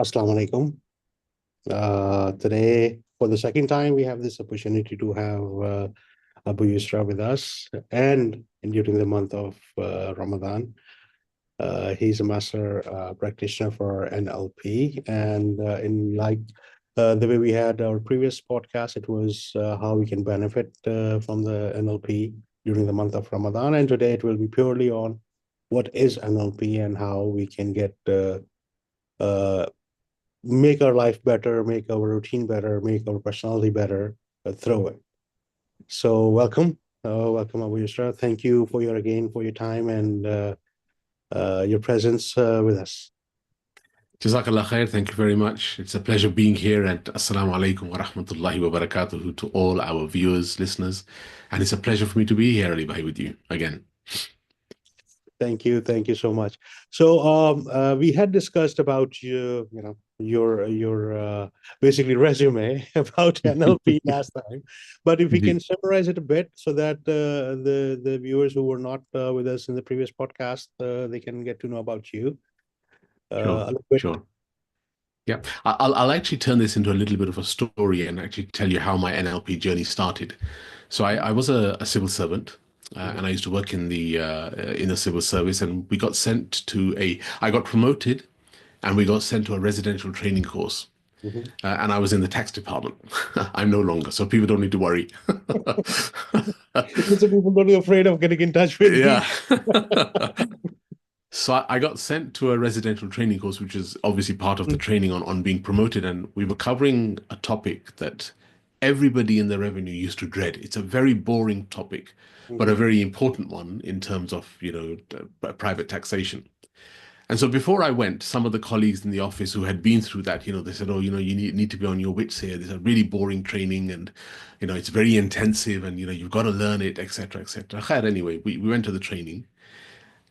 Assalamu alaikum. Today, for the second time, we have this opportunity to have Abu Yusra with us, and during the month of Ramadan. He's a master practitioner for NLP, and the way we had our previous podcast, it was how we can benefit from the NLP during the month of Ramadan, and today it will be purely on what is NLP and how we can get uh, make our life better, make our routine better, make our personality better through it. So welcome Abu Yusra. Thank you for your time and your presence with us. Jazakallah khair. Thank you very much. It's a pleasure being here, and assalamu alaikum wa rahmatullahi wa barakatuhu to all our viewers, listeners. And it's a pleasure for me to be here, Ali Bhai, with you again. Thank you so much. So we had discussed about your basically resume about NLP last time, but if we can summarize it a bit so that the viewers who were not with us in the previous podcast, they can get to know about you. Sure. Yeah, I'll actually turn this into a little bit of a story and actually tell you how my NLP journey started. So I was a civil servant. And I used to work in the civil service, and we got sent to I got promoted, and we got sent to a residential training course. And I was in the tax department. I'm no longer, so people don't need to worry. So people don't be afraid of getting in touch with you. So I got sent to a residential training course, which is obviously part of the training on being promoted, and we were covering a topic that everybody in the revenue used to dread. It's a very boring topic, but a very important one in terms of, private taxation. And so before I went, some of the colleagues in the office who had been through that, they said, oh, you need to be on your wits here. This is a really boring training, and, it's very intensive, and, you've got to learn it, etc., etc. Anyway, we went to the training,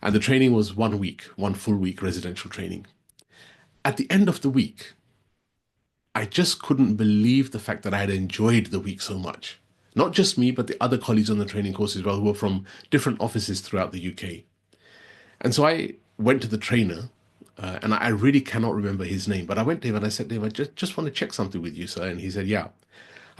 and the training was 1 week, 1 full week residential training. At the end of the week, I just couldn't believe the fact that I had enjoyed the week so much. Not just me, but the other colleagues on the training course as well, who were from different offices throughout the UK. And so I went to the trainer, and I really cannot remember his name, but I went to him and I said to him, I just want to check something with you, sir. And he said, yeah.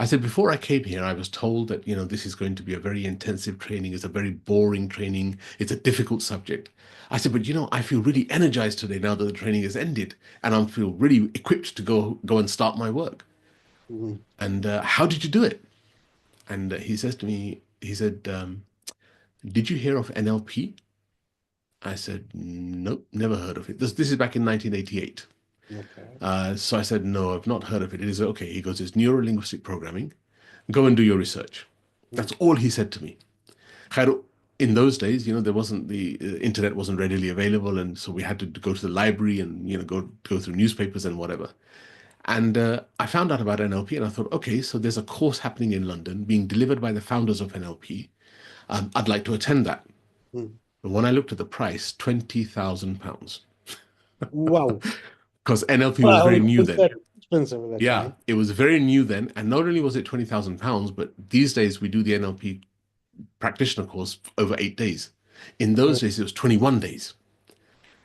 I said, before I came here, I was told that, this is going to be a very intensive training. It's a very boring training. It's a difficult subject. I said, but, I feel really energized today now that the training has ended, and I feel really equipped to go and start my work. And how did you do it? And he says to me, he said, did you hear of NLP? I said, nope, never heard of it. This is back in 1988. Okay. So I said, no, I've not heard of it. It is okay. He goes, it's Neuro-Linguistic Programming. Go and do your research. That's all he said to me. In those days, there wasn't the internet wasn't readily available, and so we had to go to the library and go through newspapers and whatever. And I found out about NLP, and I thought, okay, so there's a course happening in London being delivered by the founders of NLP. I'd like to attend that. But when I looked at the price, £20,000. Wow. Because NLP was very new then. Expensive at that time. It was very new then. And not only was it £20,000, but these days we do the NLP practitioner course over 8 days. In those days, it was 21 days.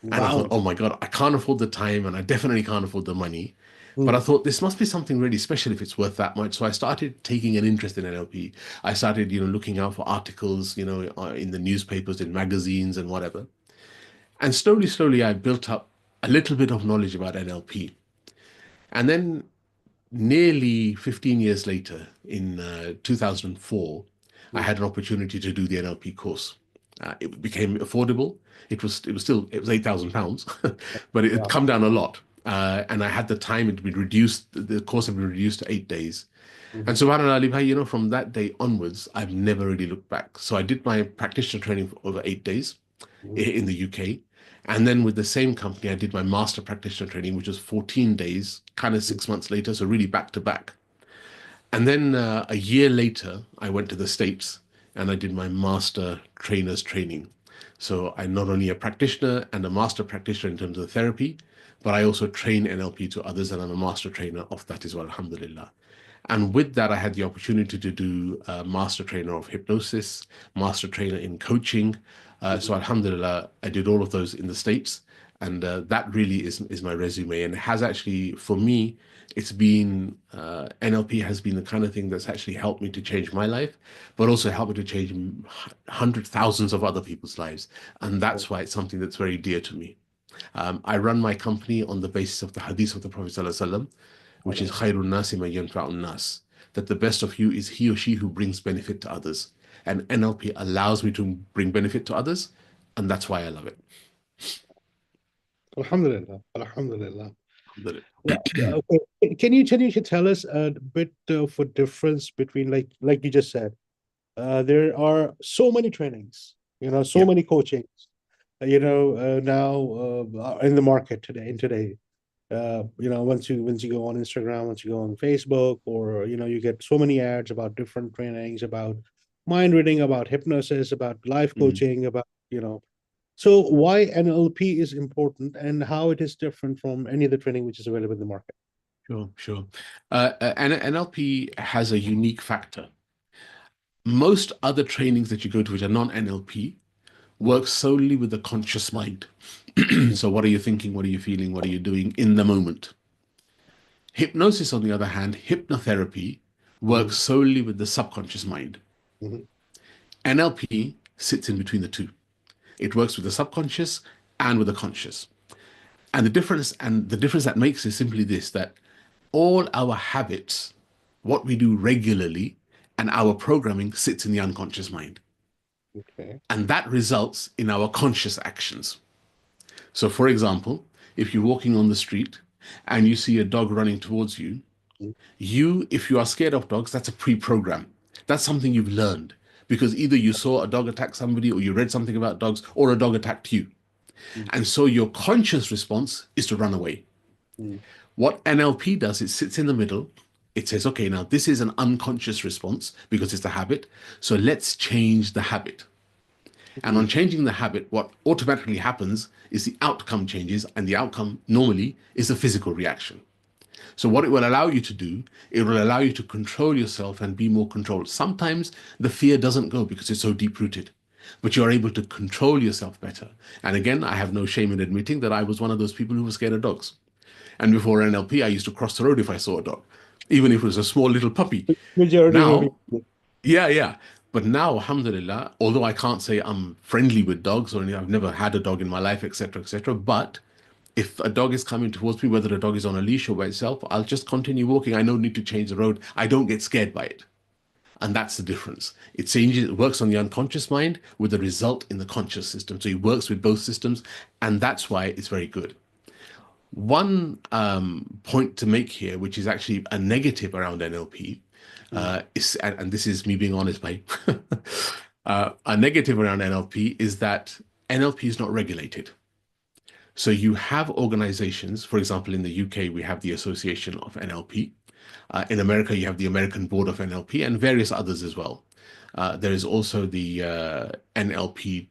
And I thought, oh my God, I can't afford the time, and I definitely can't afford the money. But I thought this must be something really special if it's worth that much. So I started taking an interest in NLP. I started, looking out for articles, in the newspapers, in magazines and whatever. And slowly, I built up a little bit of knowledge about NLP. And then nearly 15 years later, in 2004, I had an opportunity to do the NLP course. It became affordable. It was £8,000, but it had come down a lot. And I had the time, it had been reduced, the course had been reduced to 8 days. And so, subhanAllah, from that day onwards, I've never really looked back. So I did my practitioner training for over 8 days in the UK. And then with the same company, I did my master practitioner training, which was 14 days, kind of 6 months later. So really back to back. And then a year later, I went to the States and I did my master trainer's training. So I'm not only a practitioner and a master practitioner in terms of therapy, but I also train NLP to others, and I'm a master trainer of that as well, alhamdulillah. And with that, I had the opportunity to do a master trainer of hypnosis, master trainer in coaching. So alhamdulillah, I did all of those in the States. And that really is my resume. And it has actually, for me, it's been, NLP has been the kind of thing that's actually helped me to change my life, but also helped me to change hundreds, thousands of other people's lives. And that's why it's something that's very dear to me. I run my company on the basis of the hadith of the Prophet ﷺ, which is khairun nasi man yanfa'un nas, that the best of you is he or she who brings benefit to others. And NLP allows me to bring benefit to others, and that's why I love it. Alhamdulillah. Alhamdulillah. Alhamdulillah. Okay. Can you tell us a bit of a difference between, like you just said, there are so many trainings, so many coachings, now in the market today. Once you go on Instagram, once you go on Facebook, or you get so many ads about different trainings, about mind reading, about hypnosis, about life coaching, about So why NLP is important and how it is different from any other training which is available in the market? Sure. NLP has a unique factor. Most other trainings that you go to which are non-NLP work solely with the conscious mind. So what are you thinking? What are you feeling? What are you doing in the moment? Hypnosis, on the other hand, hypnotherapy, works solely with the subconscious mind. NLP sits in between the two. It works with the subconscious and with the conscious. And the difference that makes is simply this, that all our habits, what we do regularly, and our programming sits in the unconscious mind. Okay. And that results in our conscious actions. So for example, if you're walking on the street and you see a dog running towards you, if you are scared of dogs, that's a pre-program. That's something you've learned because either you saw a dog attack somebody or you read something about dogs or a dog attacked you. And so your conscious response is to run away. What NLP does, it sits in the middle. It says, okay, now this is an unconscious response because it's a habit. So let's change the habit. And on changing the habit, what automatically happens is the outcome changes, and the outcome normally is a physical reaction. So what it will allow you to do, it will allow you to control yourself and be more controlled. Sometimes the fear doesn't go because it's so deep-rooted, but you're able to control yourself better. And again, I have no shame in admitting that I was one of those people who was scared of dogs. And before NLP, I used to cross the road if I saw a dog, even if it was a small little puppy. Now, yeah. But now, alhamdulillah, although I can't say I'm friendly with dogs or anything, I've never had a dog in my life, etc., but if a dog is coming towards me, whether the dog is on a leash or by itself, I'll just continue walking. I don't need to change the road. I don't get scared by it. And that's the difference. It works on the unconscious mind with the result in the conscious system. So it works with both systems, and that's why it's very good. One point to make here, which is actually a negative around NLP, and this is me being honest, mate. A negative around NLP is that NLP is not regulated. So you have organizations, for example, in the UK, we have the Association of NLP. In America, you have the American Board of NLP and various others as well. There is also the NLP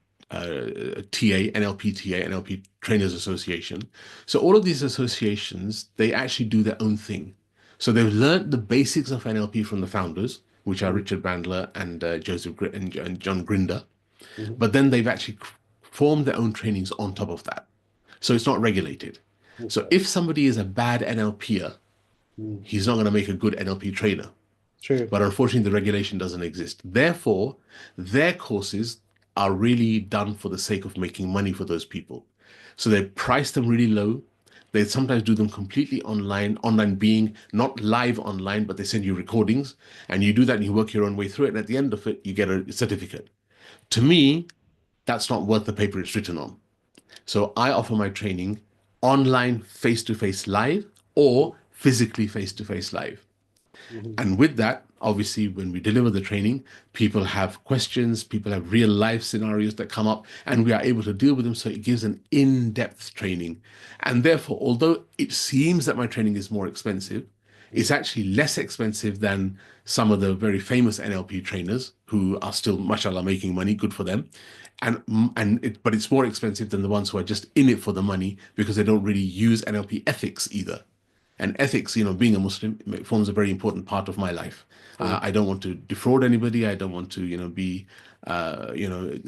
NLP Trainers Association. So all of these associations, they actually do their own thing. So they've learned the basics of NLP from the founders, which are Richard Bandler and John Grinder. But then they've actually formed their own trainings on top of that. So it's not regulated. So if somebody is a bad NLPer, he's not going to make a good NLP trainer. True. But unfortunately, the regulation doesn't exist. Therefore, their courses are really done for the sake of making money for those people. So they price them really low. They sometimes do them completely online being not live online, but they send you recordings and you do that and you work your own way through it. And at the end of it, you get a certificate. To me, that's not worth the paper it's written on. So I offer my training online, face-to-face live, or physically face-to-face live. And with that, obviously, when we deliver the training, people have questions, people have real life scenarios that come up, and we are able to deal with them. So it gives an in-depth training. And therefore, although it seems that my training is more expensive, it's actually less expensive than some of the very famous NLP trainers who are still, mashallah, making money, good for them. But it's more expensive than the ones who are just in it for the money because they don't really use NLP ethics either. And ethics, being a Muslim, forms a very important part of my life. I don't want to defraud anybody. I don't want to,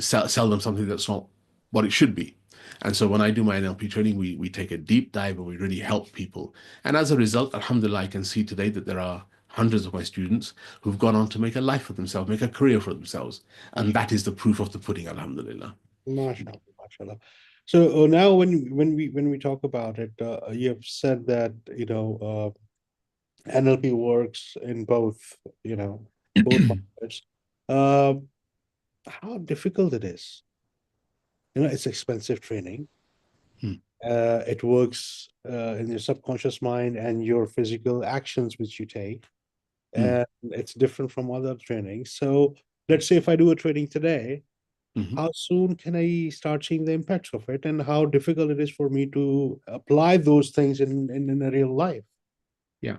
sell them something that's not what it should be. And so when I do my NLP training, we take a deep dive and we really help people. And as a result, alhamdulillah, I can see today that there are hundreds of my students who've gone on to make a life for themselves, make a career for themselves. And that is the proof of the pudding, alhamdulillah. MashaAllah, mashallah. So now when we talk about it, you have said that NLP works in both, both methods. How difficult it is. It's expensive training. It works in your subconscious mind and your physical actions which you take. And it's different from other trainings. So let's say if I do a training today, how soon can I start seeing the impacts of it, and how difficult it is for me to apply those things in a real life? Yeah,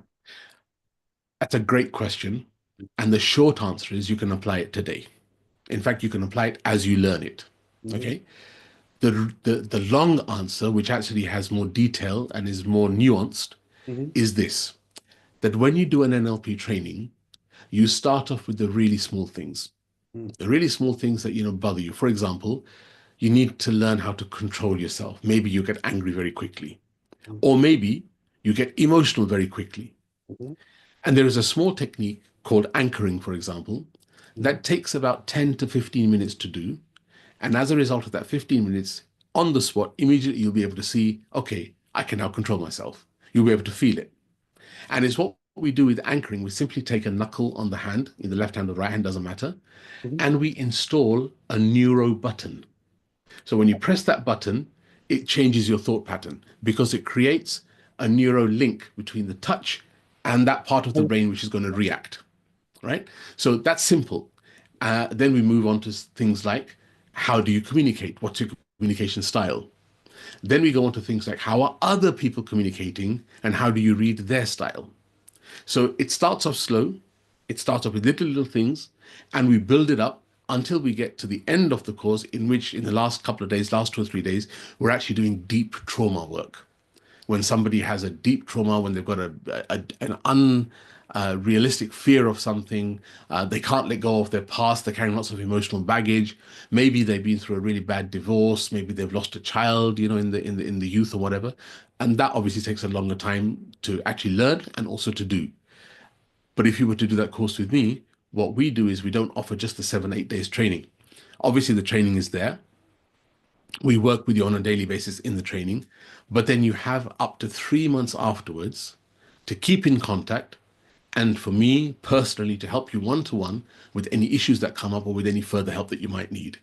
that's a great question. And the short answer is you can apply it today. In fact, you can apply it as you learn it. Okay. The long answer, which actually has more detail and is more nuanced, is this: that when you do an NLP training, you start off with the really small things. The really small things that bother you. For example, you need to learn how to control yourself. Maybe you get angry very quickly, or maybe you get emotional very quickly. And there is a small technique called anchoring, for example, that takes about 10 to 15 minutes to do. And as a result of that 15 minutes, on the spot, immediately you'll be able to see, okay, I can now control myself. You'll be able to feel it. And it's what we do with anchoring. We simply take a knuckle on the hand, in the left hand or right hand, doesn't matter, and we install a neuro button. So when you press that button, it changes your thought pattern because it creates a neuro link between the touch and that part of the brain which is going to react, right? So that's simple. Then we move on to things like, how do you communicate? What's your communication style? Then we go on to things like, how are other people communicating and how do you read their style? So it starts off slow. It starts off with little things, and we build it up until we get to the end of the course, in which in the last couple of days, last 2 or 3 days, we're actually doing deep trauma work. When somebody has a deep trauma, when they've got an unrealistic fear of something, they can't let go of their past, they're carrying lots of emotional baggage. Maybe they've been through a really bad divorce, maybe they've lost a child, in the youth or whatever. And that obviously takes a longer time to actually learn and also to do. But if you were to do that course with me, what we do is we don't offer just the 7-8 days training. Obviously, the training is there. We work with you on a daily basis in the training, but then you have up to 3 months afterwards to keep in contact, and for me personally to help you one-to-one with any issues that come up or with any further help that you might need.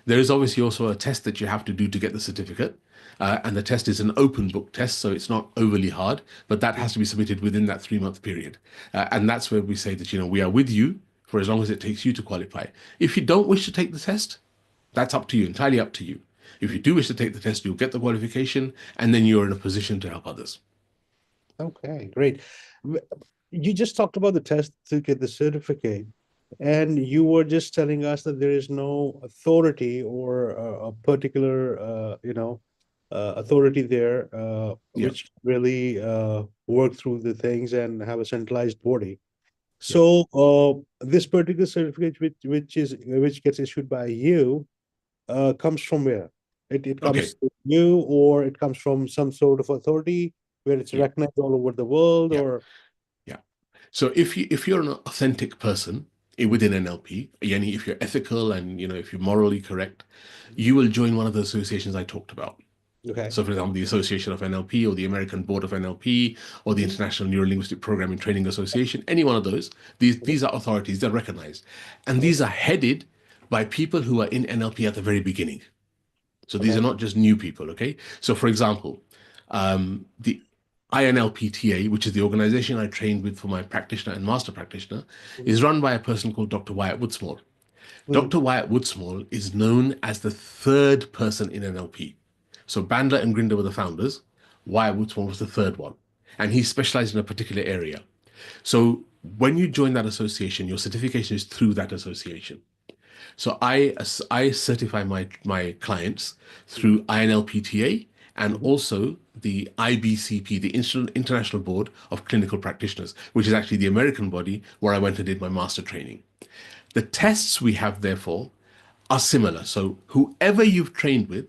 There is obviously also a test that you have to do to get the certificate, and the test is an open book test, so it's not overly hard, but that has to be submitted within that 3-month period. And that's where we say that, we are with you for as long as it takes you to qualify. If you don't wish to take the test, that's up to you, entirely up to you. If you do wish to take the test, you'll get the qualification, and then you're in a position to help others. Okay, great. You just talked about the test to get the certificate, and you were just telling us that there is no authority or a particular, authority there, which really work through the things and have a centralized body. So this particular certificate, which gets issued by you, comes from where? It comes to you, or it comes from some sort of authority where it's recognized all over the world, or? So if you're an authentic person within NLP, yani if you're ethical and if you're morally correct, you will join one of the associations I talked about. Okay. So for example, the Association of NLP or the American Board of NLP or the International Neuro-Linguistic Programming Training Association, any one of those, these are authorities, they're recognized. And these are headed by people who are in NLP at the very beginning. So these are not just new people, okay? So for example, the INLPTA, which is the organization I trained with for my practitioner and master practitioner, is run by a person called Dr. Wyatt Woodsmall. Dr. Wyatt Woodsmall is known as the third person in NLP. So Bandler and Grinder were the founders. Wyatt Woodsmall was the third one. And he specialized in a particular area. So when you join that association, your certification is through that association. So I certify my clients through INLPTA and also the IBCP, the International Board of Clinical Practitioners, which is actually the American body where I went and did my master training. The tests we have, therefore, are similar. So whoever you've trained with,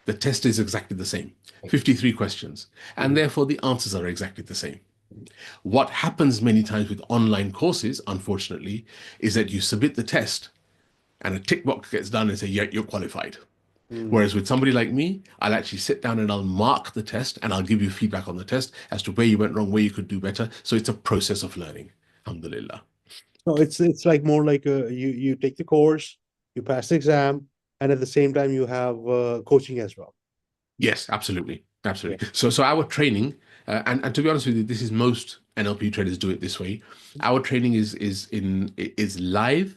The test is exactly the same, 53 questions, and therefore the answers are exactly the same. What happens many times with online courses, unfortunately, is that you submit the test and a tick box gets done and say, yeah, you're qualified. Whereas with somebody like me, I'll actually sit down and I'll mark the test and I'll give you feedback on the test as to where you went wrong, where you could do better. So it's a process of learning. Alhamdulillah. No, it's like more like you take the course, you pass the exam, and at the same time you have coaching as well. Yes, absolutely. Absolutely. So our training, and to be honest with you, this is most NLP traders do it this way. Our training is live,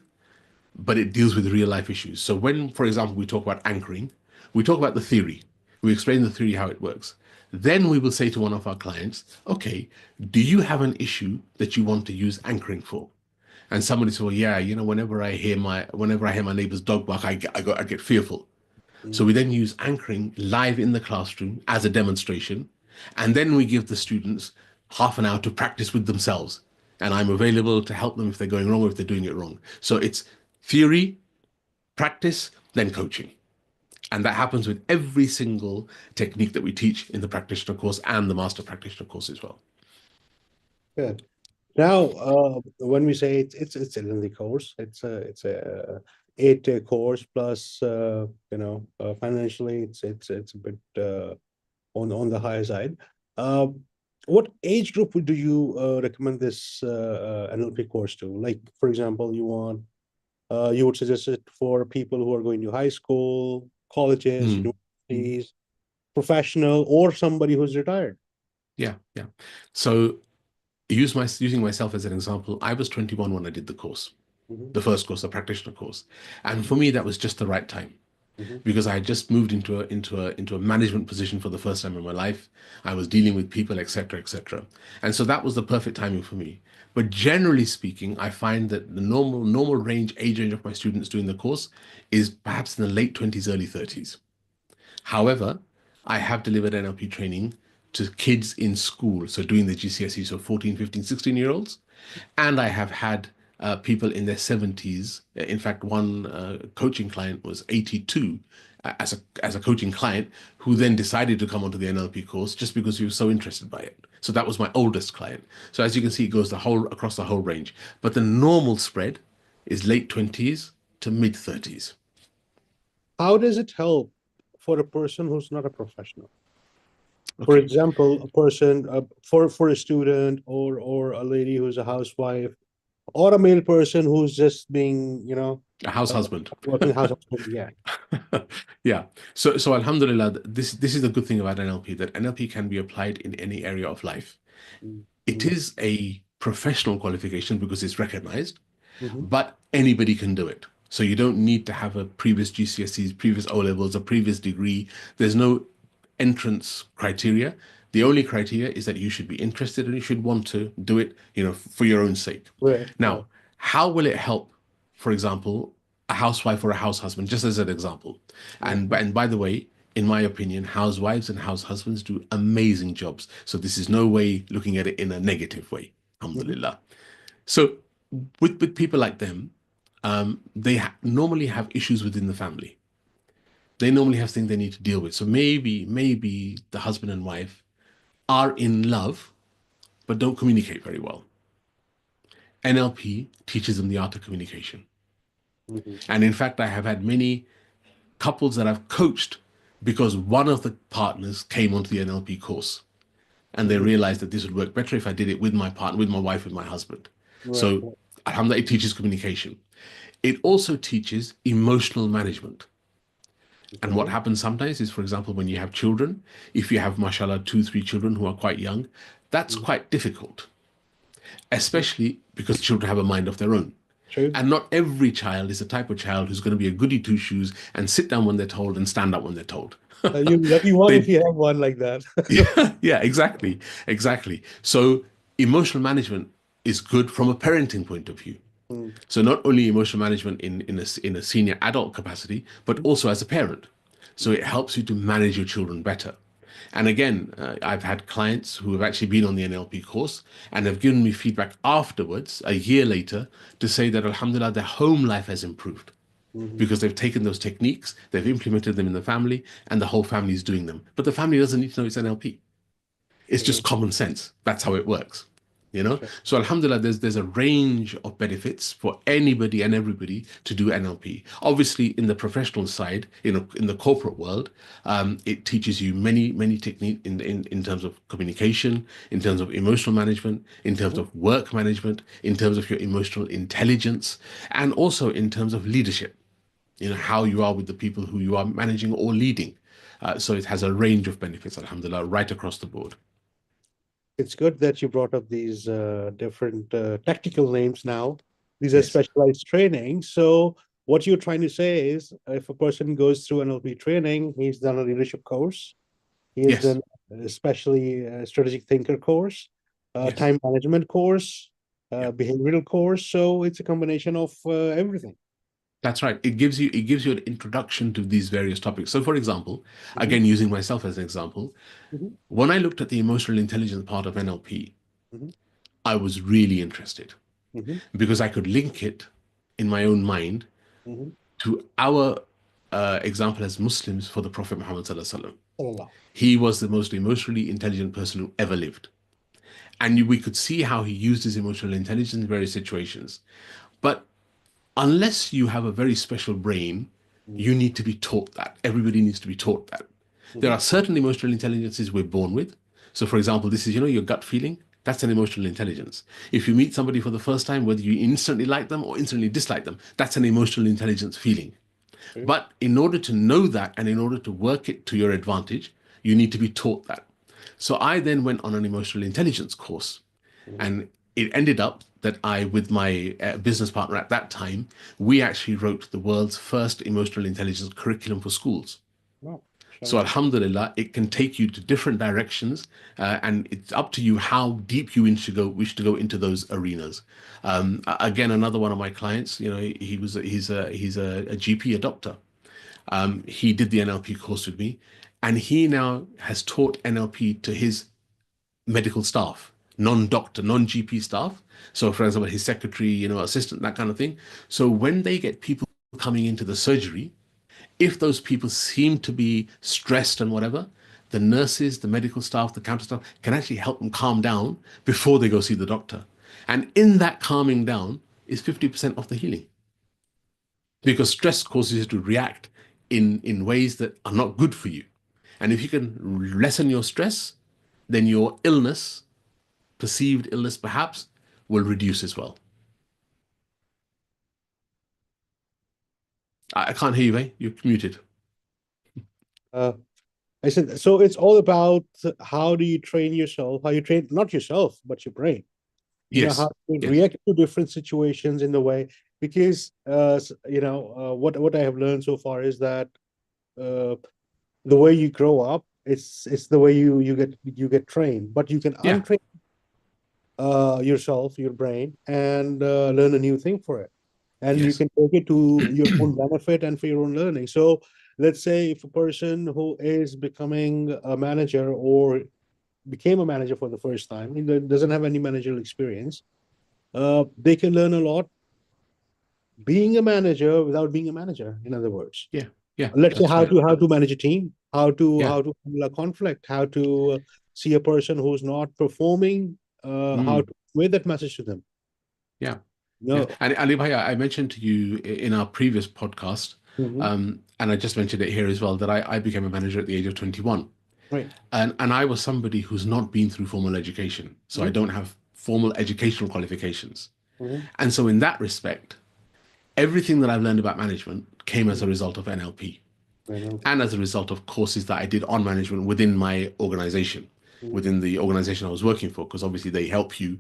but it deals with real life issues. So when, for example, we talk about anchoring, we talk about the theory. We explain the theory, how it works. Then we will say to one of our clients, okay, do you have an issue that you want to use anchoring for? And somebody said, well, yeah, you know, whenever I hear my neighbor's dog bark, I get fearful. So we then use anchoring live in the classroom as a demonstration. And then we give the students half an hour to practice with themselves. And I'm available to help them if they're going wrong or if they're doing it wrong. So it's theory, practice, then coaching. And that happens with every single technique that we teach in the practitioner course and the master practitioner course as well. Good. Now, when we say it's a lengthy course, it's a 8-day course plus financially it's a bit on the higher side. What age group do you recommend this NLP course to? Like, for example, you would suggest it for people who are going to high school, colleges, universities, professional, or somebody who's retired? Yeah. So using myself as an example, I was 21 when I did the course, the first course, the practitioner course. And for me, that was just the right time because I had just moved into a management position for the first time in my life. I was dealing with people, etc., etc. And so that was the perfect timing for me. But generally speaking, I find that the normal age range of my students doing the course is perhaps in the late 20s, early 30s. However, I have delivered NLP training to kids in school, so doing the GCSE, so 14, 15, 16-year-olds. And I have had people in their 70s. In fact, one coaching client was 82 as a coaching client who then decided to come onto the NLP course just because he was so interested by it. So that was my oldest client. So as you can see, it goes across the whole range. But the normal spread is late 20s to mid 30s. How does it help for a person who's not a professional? Okay. For example, a person for a student or a lady who's a housewife, or a male person who's just being, A house husband. working house husband. Yeah. Yeah. So alhamdulillah, this is the good thing about NLP, that NLP can be applied in any area of life. It is a professional qualification because it's recognized, but anybody can do it. So you don't need to have a previous GCSEs, previous O-levels, a previous degree. There's no entrance criteria. The only criteria is that you should be interested and you should want to do it, for your own sake. Right. Now, how will it help, for example, a housewife or a house husband, just as an example? And by the way, in my opinion, housewives and house husbands do amazing jobs. So this is no way looking at it in a negative way, alhamdulillah. So with people like them, they normally have issues within the family. They normally have things they need to deal with. So maybe the husband and wife are in love, but don't communicate very well. NLP teaches them the art of communication. And in fact, I have had many couples that I've coached because one of the partners came onto the NLP course and they realized that this would work better if I did it with my partner, with my wife, with my husband. So alhamdulillah, it teaches communication. It also teaches emotional management. And what happens sometimes is, for example, when you have children, if you have, mashallah, 2, 3 children who are quite young, that's quite difficult, especially because children have a mind of their own. True. And not every child is the type of child who's going to be a goody two shoes and sit down when they're told and stand up when they're told. You're lucky one if you have one like that. Yeah, exactly. So emotional management is good from a parenting point of view. So not only emotional management in a senior adult capacity, but also as a parent. So it helps you to manage your children better. And again, I've had clients who have actually been on the NLP course and have given me feedback afterwards, a year later, to say that alhamdulillah, their home life has improved. Mhm. because they've taken those techniques, they've implemented them in the family, and the whole family is doing them. But the family doesn't need to know it's NLP. It's True. just common sense. That's how it works. You know, True. so alhamdulillah, there's a range of benefits for anybody and everybody to do NLP. Obviously, in the professional side, in the corporate world, it teaches you many techniques in terms of communication, in terms of emotional management, in terms of work management, in terms of your emotional intelligence, and also in terms of leadership. You know, how you are with the people who you are managing or leading. So it has a range of benefits, alhamdulillah, right across the board. It's good that you brought up these different tactical names now. These are Yes. specialized training. So what you're trying to say is if a person goes through NLP training, he's done a leadership course, he has Yes. done especially a strategic thinker course, Yes. time management course, Yeah. behavioral course. So it's a combination of everything. That's right. It gives you an introduction to these various topics. So for example, again, using myself as an example, Mhm. when I looked at the emotional intelligence part of NLP, Mhm. I was really interested Mhm. because I could link it in my own mind Mhm. to our example as Muslims for the Prophet Muhammad Sallallahu Alaihi Wasallam. Sallallahu. He was the most emotionally intelligent person who ever lived. And we could see how he used his emotional intelligence in various situations. But unless you have a very special brain, you need to be taught that. Everybody needs to be taught that. There are certain emotional intelligences we're born with. So, for example, this is, your gut feeling. That's an emotional intelligence. If you meet somebody for the first time, whether you instantly like them or instantly dislike them, that's an emotional intelligence feeling. True. But in order to know that and in order to work it to your advantage, you need to be taught that. So I then went on an emotional intelligence course. And it ended up that with my business partner at that time, we actually wrote the world's first emotional intelligence curriculum for schools. Wow. So alhamdulillah, it can take you to different directions, and it's up to you how deep you wish to go into those arenas. Again, another one of my clients, he's a GP, a doctor. He did the NLP course with me, and he now has taught NLP to his medical staff, non-doctor, non-GP staff. So, for example, his secretary, assistant, that kind of thing. So when they get people coming into the surgery, if those people seem to be stressed and whatever, the nurses, the medical staff, the counter staff can actually help them calm down before they go see the doctor. And in that calming down is 50% of the healing. Because stress causes you to react in ways that are not good for you. And if you can lessen your stress, then your illness, perceived illness perhaps, will reduce as well. I can't hear you, eh? You're muted. I said, so it's all about how do you train yourself, how you train not yourself, but your brain. Yes. How to Yes. react to different situations in the way, because what I have learned so far is that the way you grow up, it's the way you get trained, but you can Yeah. untrain yourself, your brain, and learn a new thing for it. And you Yes. can take it to your own benefit and for your own learning. So let's say if a person who is becoming a manager or became a manager for the first time, he doesn't have any managerial experience, they can learn a lot being a manager without being a manager, in other words. Yeah. Yeah. Let's say That's right. how to manage a team, Yeah. how to handle a conflict, how to see a person who's not performing, how to convey that message to them. Yeah. Yeah. No. And Ali Bhaiya, I mentioned to you in our previous podcast, and I just mentioned it here as well, that I became a manager at the age of 21. Right. And I was somebody who's not been through formal education. So I don't have formal educational qualifications. And so in that respect, everything that I've learned about management came as a result of NLP and as a result of courses that I did on management within my organization, within the organization I was working for, because obviously they help you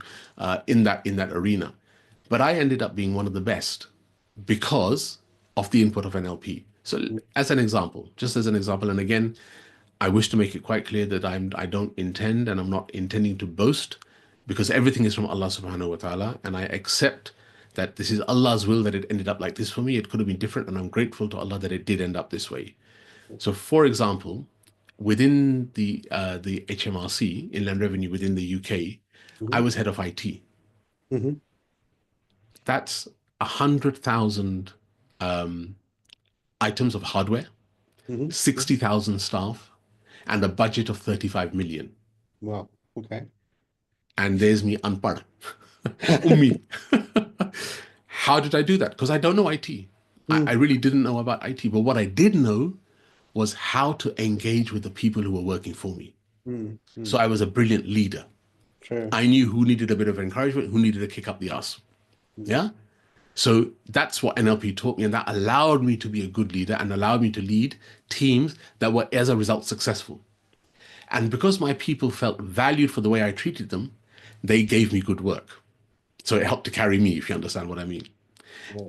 in that arena. But I ended up being one of the best because of the input of NLP. So as an example, just as an example, and again, I wish to make it quite clear that I don't intend and I'm not intending to boast, because everything is from Allah subhanahu wa ta'ala, and I accept that this is Allah's will that it ended up like this for me. It could have been different, and I'm grateful to Allah that it did end up this way. So, for example, within the HMRC, Inland Revenue within the UK, I was head of IT. That's 100,000 items of hardware, Mm-hmm. 60,000 staff, and a budget of 35 million. Wow. Okay. And there's me unpad. Ummi. How did I do that? Because I don't know IT. I really didn't know about IT. But what I did know was how to engage with the people who were working for me. So I was a brilliant leader. Sure. I knew who needed a bit of encouragement, who needed a kick up the ass. Yeah. So that's what NLP taught me, and that allowed me to be a good leader and allowed me to lead teams that were, as a result, successful. And because my people felt valued for the way I treated them, they gave me good work. So it helped to carry me, if you understand what I mean.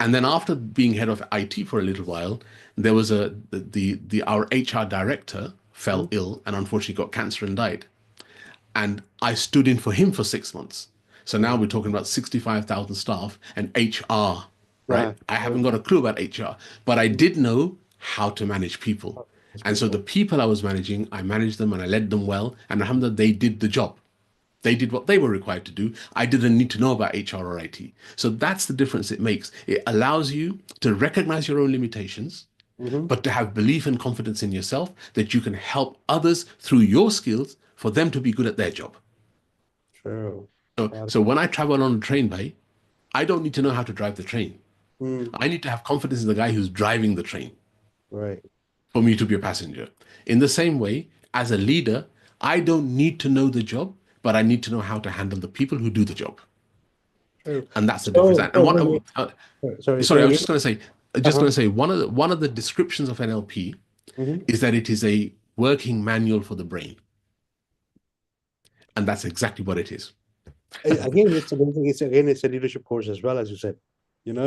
And then after being head of IT for a little while, there was our HR director fell ill and unfortunately got cancer and died. And I stood in for him for 6 months. So now we're talking about 65,000 staff and HR, right? I haven't got a clue about HR, but I did know how to manage people. And so the people I was managing, I managed them and I led them well. And alhamdulillah, they did the job. They did what they were required to do. I didn't need to know about HR or IT. So that's the difference it makes. It allows you to recognize your own limitations, but to have belief and confidence in yourself that you can help others through your skills for them to be good at their job. True. So when I travel on a train bay, I don't need to know how to drive the train. I need to have confidence in the guy who's driving the train. Right. For me to be a passenger. In the same way, as a leader, I don't need to know the job, but I need to know how to handle the people who do the job. True. And that's the difference. And Sorry, I was just going to say, one of the descriptions of NLP is that it is a working manual for the brain. And that's exactly what it is. Again, it's amazing. It's a leadership course as well, as you said.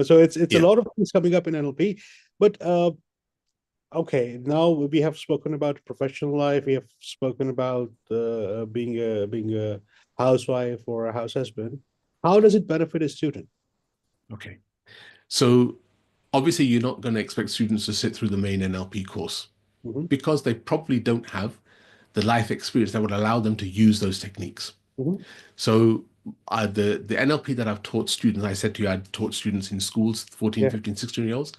So it's a lot of things coming up in NLP. But okay, now we have spoken about professional life. We have spoken about being a housewife or a house husband. How does it benefit a student? Okay. So obviously, you're not going to expect students to sit through the main NLP course because they probably don't have the life experience that would allow them to use those techniques. So the NLP that I've taught students, I said to you, I taught students in schools, 14, 15, 16-year-olds.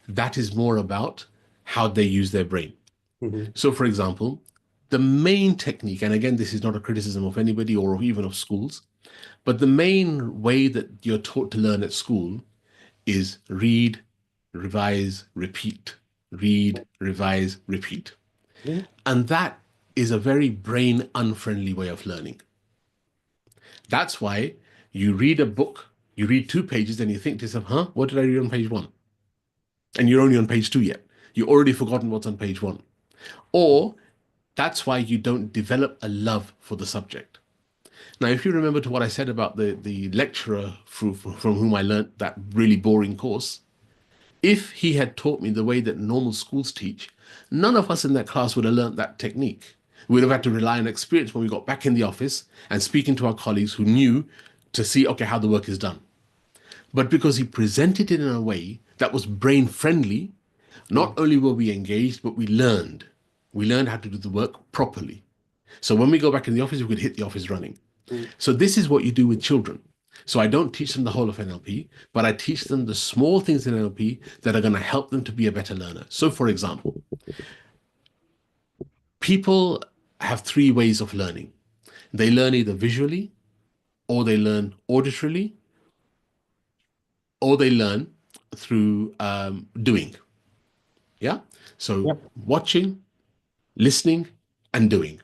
That is more about how they use their brain. So for example, the main technique, and again, this is not a criticism of anybody or even of schools, but the main way that you're taught to learn at school is read, revise, repeat. Read, revise, repeat. And that is a very brain unfriendly way of learning. That's why you read a book, you read 2 pages and you think to yourself, what did I read on page 1? And you're only on page 2 yet. You've already forgotten what's on page 1. Or that's why you don't develop a love for the subject. Now, if you remember to what I said about the lecturer from whom I learned that really boring course, if he had taught me the way that normal schools teach, none of us in that class would have learned that technique. We'd have had to rely on experience when we got back in the office and speaking to our colleagues who knew to see, okay, how the work is done. But because he presented it in a way that was brain friendly, not only were we engaged, but we learned. We learned how to do the work properly. So when we go back in the office, we could hit the office running. So this is what you do with children. So I don't teach them the whole of NLP, but I teach them the small things in NLP that are going to help them to be a better learner. So for example, people have 3 ways of learning. They learn either visually, or they learn auditorily, or they learn through doing. Yeah? So watching, listening, and doing.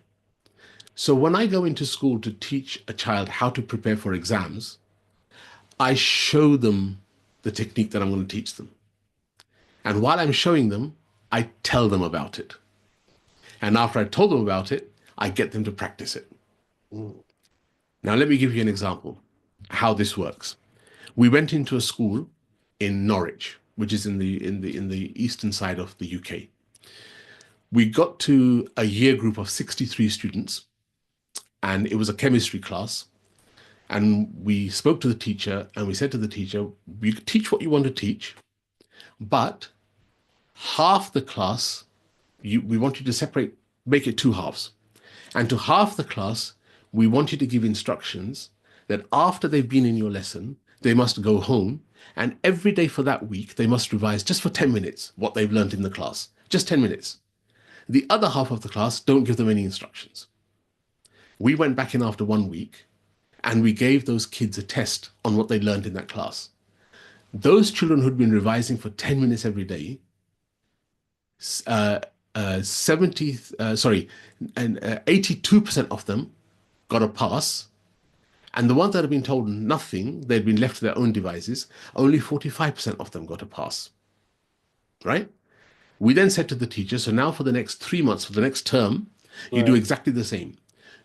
So when I go into school to teach a child how to prepare for exams, I show them the technique that I'm going to teach them. And while I'm showing them, I tell them about it. And after I told them about it, I get them to practice it. Now, let me give you an example how this works. We went into a school in Norwich, which is in the eastern side of the UK. We got to a year group of 63 students, and it was a chemistry class. And we spoke to the teacher, and we said to the teacher, you can teach what you want to teach, but half the class, we want you to separate, make it 2 halves. And to half the class, we want you to give instructions that after they've been in your lesson, they must go home And every day for that week, they must revise just for 10 minutes what they've learned in the class, just 10 minutes. The other half of the class, don't give them any instructions. We went back in after 1 week and we gave those kids a test on what they learned in that class. Those children who'd been revising for 10 minutes every day, 82% of them got a pass. And the ones that have been told nothing, they'd been left to their own devices, only 45% of them got a pass, right? We then said to the teacher, so now for the next 3 months, for the next term, you do exactly the same.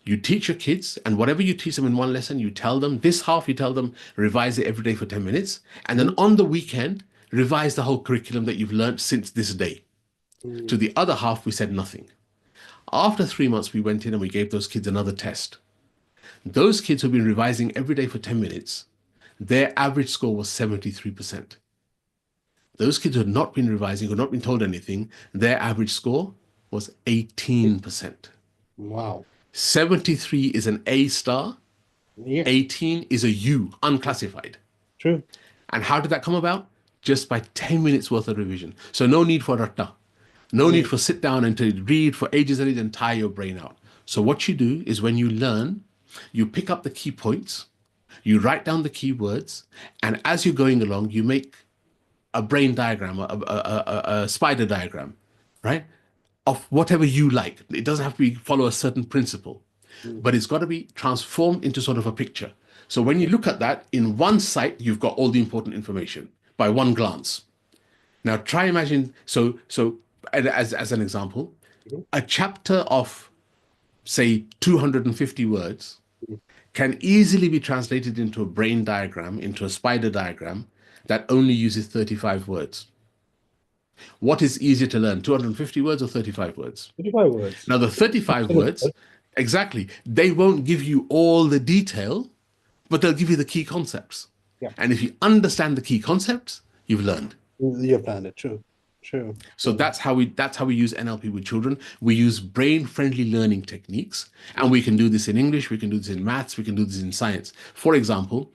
You teach your kids, and whatever you teach them in one lesson, you tell them, this half, you tell them, revise it every day for 10 minutes. And then on the weekend, revise the whole curriculum that you've learned since this day. To the other half, we said nothing. After 3 months, we went in and we gave those kids another test. Those kids who've been revising every day for 10 minutes, their average score was 73%. Those kids who had not been revising, who had not been told anything, their average score was 18%. Wow. 73 is an A star, 18 is a U, unclassified. True. And how did that come about? Just by 10 minutes worth of revision. So no need for ratta. No need for sit down and to read for ages and ages and tire your brain out. So what you do is when you learn, you pick up the key points, you write down the key words, and as you're going along, you make a brain diagram, a spider diagram, right? Of whatever you like. It doesn't have to be follow a certain principle, but it's got to be transformed into sort of a picture. So when you look at that, in one sight, you've got all the important information by one glance. Now try imagine, so as an example, a chapter of, say, 250 words can easily be translated into a brain diagram, into a spider diagram that only uses 35 words. What is easier to learn, 250 words or 35 words? 35 words. Now, the 35 words, exactly, they won't give you all the detail, but they'll give you the key concepts. Yeah. And if you understand the key concepts, you've learned. You've learned it, true. True. So that's how we use NLP with children. We use brain-friendly learning techniques, and we can do this in English, we can do this in maths, we can do this in science. For example,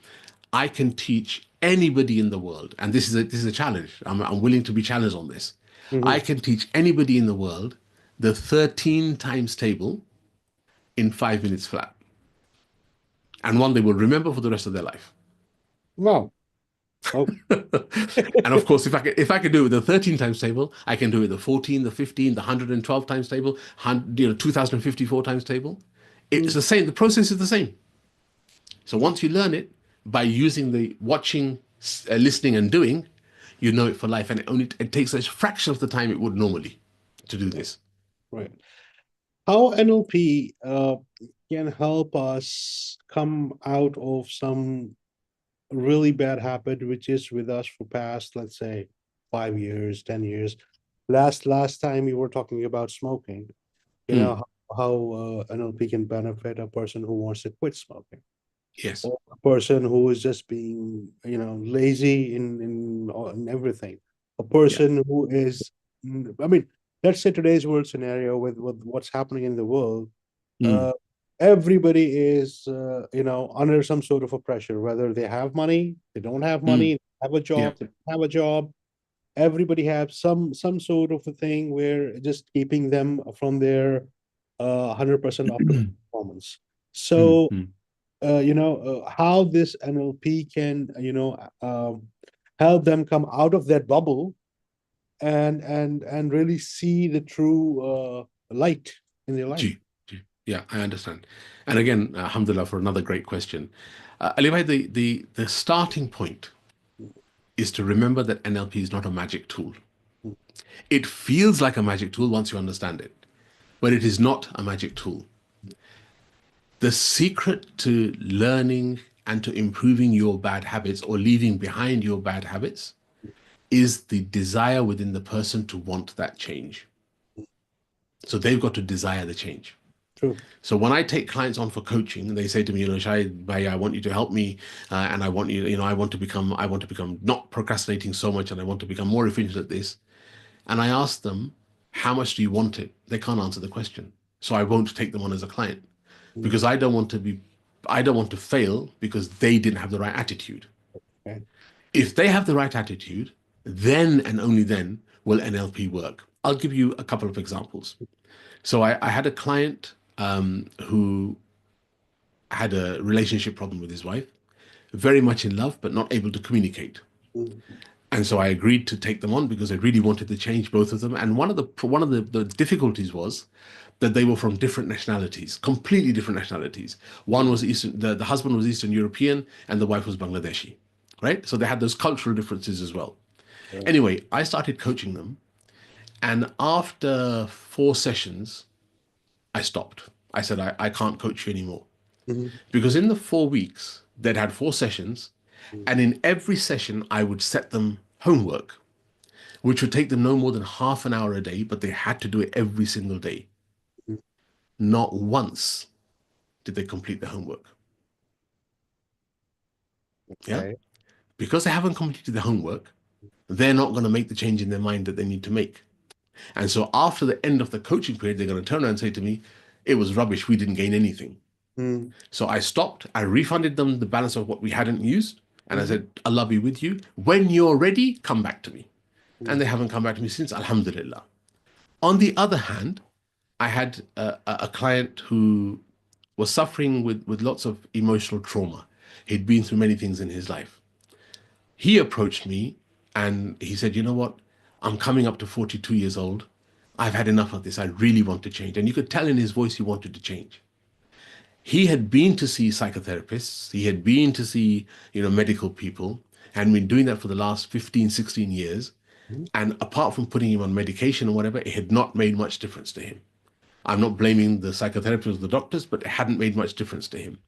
I can teach anybody in the world, and this is a challenge. I'm willing to be challenged on this. I can teach anybody in the world the 13 times table in 5 minutes flat, and one they will remember for the rest of their life. Wow. Oh. And of course, if I could do it with the 13 times table, I can do it with the 14, the 15, the 112 times table, 2054 times table. It's the same. The process is the same. So once you learn it by using the watching, listening, and doing, you know it for life. And it takes a fraction of the time it would normally to do this. Right. How NLP can help us come out of some really bad habit which is with us for past, let's say, 5 years, 10 years. Last time we were talking about smoking, you know, how NLP can benefit a person who wants to quit smoking. Yes. Or a person who is just being, you know, lazy in everything. A person who is, I mean, let's say today's world scenario with what's happening in the world, everybody is, you know, under some sort of a pressure, whether they have money, they don't have money, have a job, they don't have a job. Everybody has some sort of a thing where just keeping them from their 100% optimal performance. So, you know, how this NLP can, you know, help them come out of that bubble and really see the true light in their life. Yeah, I understand. And again, alhamdulillah, for another great question. Edifyed, the starting point is to remember that NLP is not a magic tool. It feels like a magic tool once you understand it, but it is not a magic tool. The secret to learning and to improving your bad habits or leaving behind your bad habits is the desire within the person to want that change. So they've got to desire the change. True. So when I take clients on for coaching, and they say to me, you know, Shahid, I want you to help me, and I want you, you know, I want to become not procrastinating so much, and I want to become more efficient at this. And I ask them, how much do you want it? They can't answer the question, so I won't take them on as a client because I don't want to fail because they didn't have the right attitude. Okay. If they have the right attitude, then and only then will NLP work. I'll give you a couple of examples. So I had a client who had a relationship problem with his wife, very much in love, but not able to communicate. And so I agreed to take them on because I really wanted to change both of them. And one of the difficulties was that they were from different nationalities, completely different nationalities. One was Eastern, the husband was Eastern European and the wife was Bangladeshi, right? So they had those cultural differences as well. Yeah. Anyway, I started coaching them. And after 4 sessions, I stopped. I said, I can't coach you anymore. Because in the 4 weeks, they'd had 4 sessions. And in every session, I would set them homework, which would take them no more than half an hour a day, but they had to do it every single day. Not once did they complete the homework. Okay. Yeah. Because they haven't completed the homework, they're not going to make the change in their mind that they need to make. And so after the end of the coaching period, they're going to turn around and say to me, it was rubbish. We didn't gain anything. So I stopped. I refunded them the balance of what we hadn't used. And I said, Allah be with you. When you're ready, come back to me. And they haven't come back to me since, alhamdulillah. On the other hand, I had a client who was suffering with lots of emotional trauma. He'd been through many things in his life. He approached me and he said, you know what? I'm coming up to 42 years old. I've had enough of this. I really want to change. And you could tell in his voice he wanted to change. He had been to see psychotherapists. He had been to see, medical people, and been doing that for the last 15, 16 years. And apart from putting him on medication or whatever, it had not made much difference to him. I'm not blaming the psychotherapists or the doctors, but it hadn't made much difference to him.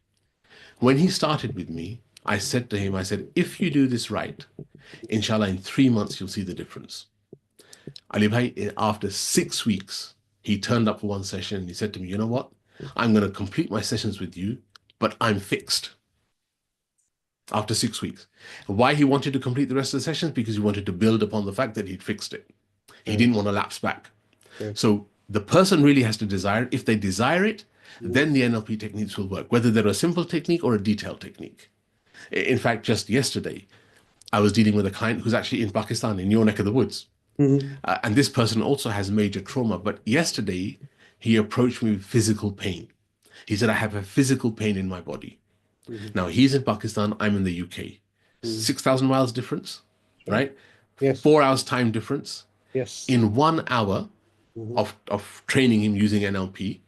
When he started with me, I said to him, I said, if you do this right, inshallah, in 3 months, you'll see the difference. Ali Bhai, after 6 weeks, he turned up for one session and he said to me, you know what? I'm going to complete my sessions with you, but I'm fixed. After 6 weeks. Why he wanted to complete the rest of the sessions? Because he wanted to build upon the fact that he'd fixed it. He didn't want to lapse back. So the person really has to desire it. If they desire it, then the NLP techniques will work, whether they're a simple technique or a detailed technique. In fact, just yesterday, I was dealing with a client who's actually in Pakistan, in your neck of the woods. And this person also has major trauma. But yesterday, he approached me with physical pain. He said, I have a physical pain in my body. Now, he's in Pakistan, I'm in the UK. 6,000 miles difference, right? Yes. 4 hours time difference. Yes. In 1 hour of training him using NLP,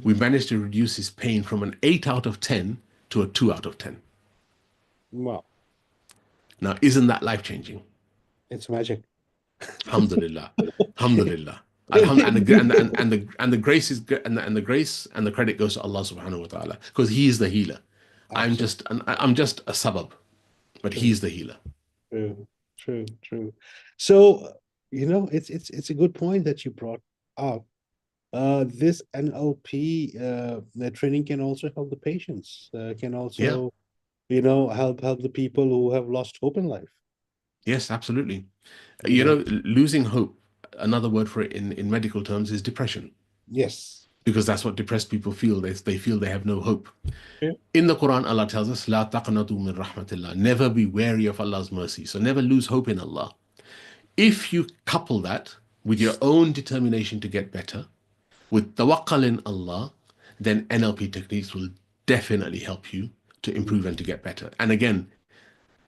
we managed to reduce his pain from an 8 out of 10 to a 2 out of 10. Wow. Now, isn't that life-changing? It's magic. Alhamdulillah. Alhamdulillah. And the grace is and the grace and the credit goes to Allah subhanahu wa ta'ala, because he is the healer. I'm just a sabab, but he's the healer. True. So, it's a good point that you brought up. This NLP the training can also help the patients, can also, help the people who have lost hope in life. Yes, absolutely. Losing hope, another word for it in medical terms, is depression. Yes. Because that's what depressed people feel. They feel they have no hope. In the Quran, Allah tells us, "La taqnatu min rahmatillah." Never be wary of Allah's mercy. So never lose hope in Allah. If you couple that with your own determination to get better, with tawakkul in Allah, then NLP techniques will definitely help you to improve and to get better. And again,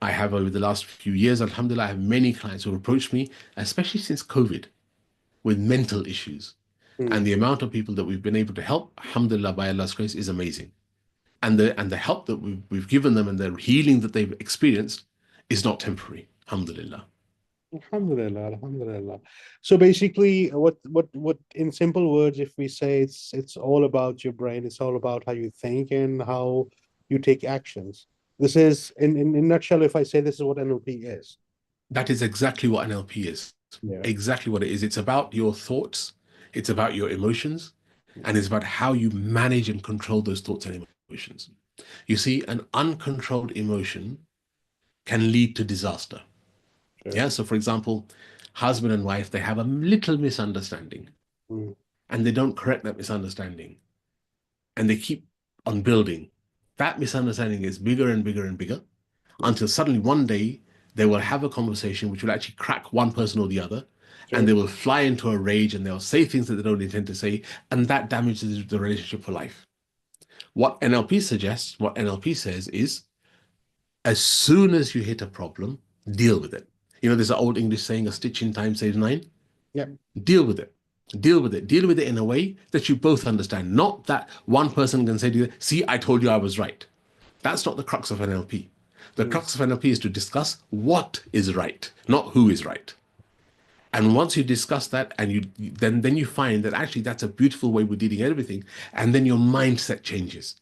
I have over the last few years, alhamdulillah, I have many clients who approach me, especially since COVID, with mental issues. And the amount of people that we've been able to help, alhamdulillah, by Allah's grace, is amazing. And the help that we've given them and the healing that they've experienced is not temporary, alhamdulillah. Alhamdulillah. So basically, what in simple words, if we say it's all about your brain, it's all about how you think and how you take actions. This is, in a nutshell, if I say this is what NLP is. That is exactly what NLP is. Yeah. Exactly what it is. It's about your thoughts. It's about your emotions. And it's about how you manage and control those thoughts and emotions. You see, an uncontrolled emotion can lead to disaster. Sure. Yeah. So, for example, husband and wife, they have a little misunderstanding. And they don't correct that misunderstanding. And they keep on building. That misunderstanding is bigger and bigger and bigger until suddenly one day they will have a conversation which will actually crack one person or the other, Sure. and they will fly into a rage and they'll say things that they don't intend to say, and that damages the relationship for life. What NLP suggests, what NLP says is, as soon as you hit a problem, deal with it. You know, there's an old English saying, a stitch in time saves nine. Yeah. Deal with it. Deal with it. Deal with it in a way that you both understand. Not that one person can say to you, see, I told you I was right. That's not the crux of NLP. The crux of NLP is to discuss what is right, not who is right. And once you discuss that, and then you find that actually that's a beautiful way we're dealing with everything, and then your mindset changes.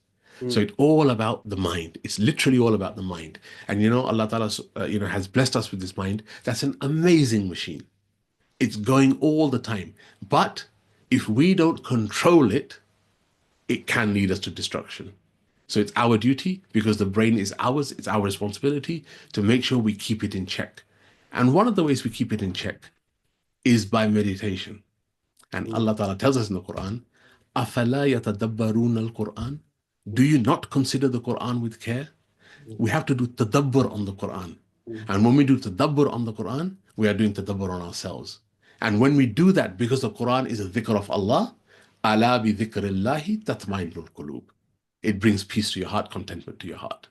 So it's all about the mind. It's literally all about the mind. And you know, Allah Ta'ala has blessed us with this mind. That's an amazing machine. It's going all the time. But if we don't control it, it can lead us to destruction. So it's our duty, because the brain is ours, it's our responsibility to make sure we keep it in check. And one of the ways we keep it in check is by meditation. And Allah Ta'ala tells us in the Quran, أَفَلَا يَتَدَبَّرُونَ الْقُرْآنَ? Do you not consider the Quran with care? We have to do tadabbur on the Quran. And when we do tadabbur on the Quran, we are doing tadabbur on ourselves. And when we do that, because the Quran is a dhikr of Allah, أَلَا بِذِكْرِ اللَّهِ تَطْمَئِنُّ الْقُلُوبُ. It brings peace to your heart, contentment to your heart.